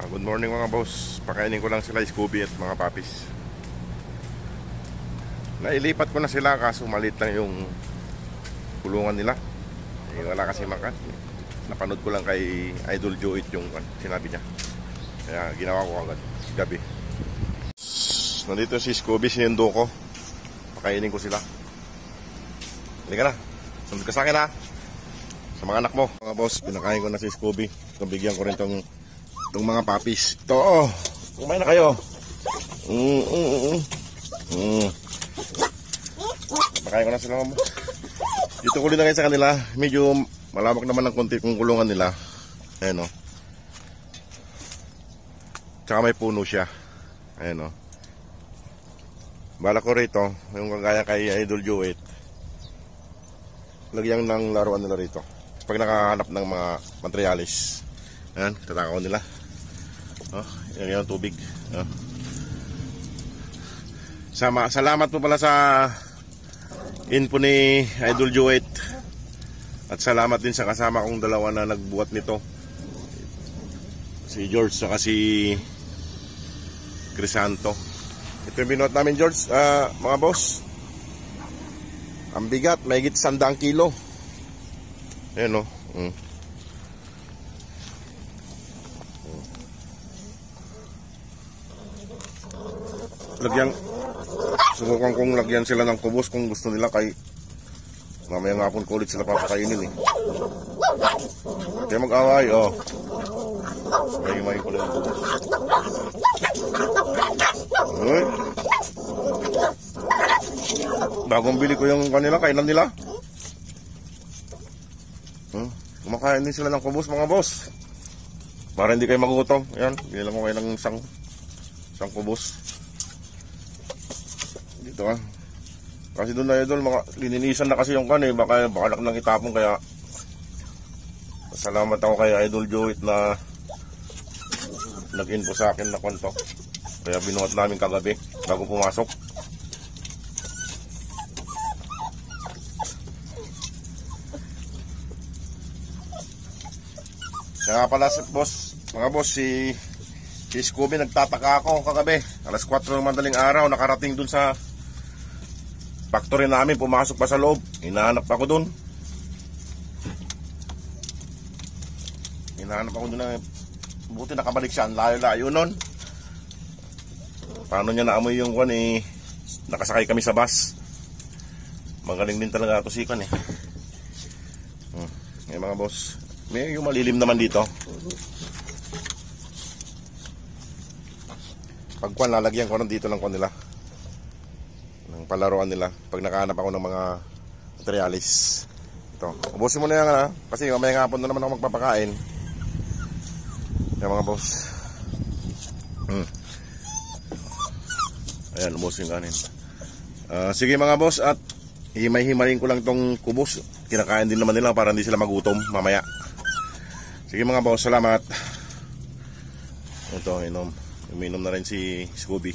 Good morning mga boss. Pakainin ko lang sila Scooby at mga papis. Nailipat ko na sila kaso maliit lang yung kulungan nila. Wala kasi makan. Napanood ko lang kay Idol Joeit yung sinabi niya. Kaya ginawa ko agad gabi. Nandito si Scooby, sinundo ko. Pakainin ko sila. Halika na. Sunod ka sa akin ha. Sa mga anak mo. Mga boss, pinakain ko na si Scooby. Bigyan ko rin itong mga papis. Ito oh. Kumain na kayo. Pakain ko na sila mga boss. Dito ko rin na kayo sa kanila. Medyo malawak naman ng konti kung kulungan nila. Ayan o. Tsaka may puno siya. Ayan o. Bala ko rito, yung kagaya kay Idol Joeit, lagyan ng laruan nila rito. Pag nakahanap ng mga materialis. Ayan, tatakaw nila. Oh, yan yung tubig. Oh. Salamat po pala sa info ni Idol Joeit. At salamat din sa kasama kong dalawa na nagbuhat nito. Si George saka si Crisanto. Ito yung binuhat namin, George. Mga boss, ang bigat, may higit 100 kilo. Ayan o. Subukan kong lagyan sila ng kubos kung gusto nila, kay mamaya nga po ulit sila papakainin eh. Kaya mag-away oh. May ko lang kubos. Bagong bili ko yung kanila, kainan nila. Kumakain din sila ng kubos mga boss. Para hindi kayo magutom. Ayan, binilang ko kayo ng isang kubos. Dito ah. Kasi doon na idol, lininisan na kasi yung kan eh. Baka nang itapon, kaya salamat ako kay Idol Joeit na nag-info sa akin na kwento. Kaya binuhat namin kagabi bago pumasok. Kaya pala mga boss, si Scooby, nagtataka ako kagabi. Alas 4 ng madaling araw, nakarating dun sa factory namin, pumasok pa sa loob. Hinahanap ako dun. Buti nakabalik siya, layo-layo nun. Paano niya naamoy yung kwan eh, nakasakay kami sa bus. Magaling din talaga ito si kwan eh. Ngayon mga boss, may yung malilim naman dito. Pag kwan, lalagyan ko rin dito ng kwan nila, ng palaruan nila. Pag nakahanap ako ng mga materialis. Ito, ubusin mo na yan ha, kasi mamaya nga po na naman ako magpapakain. Yan mga boss. Ayan, ubusin yung kanin. Sige mga boss, at himay-himayin ko lang tong kubos. Kinakain din naman nila para hindi sila magutom mamaya. Sige mga boss, salamat. Ito, uminom na rin si Scooby.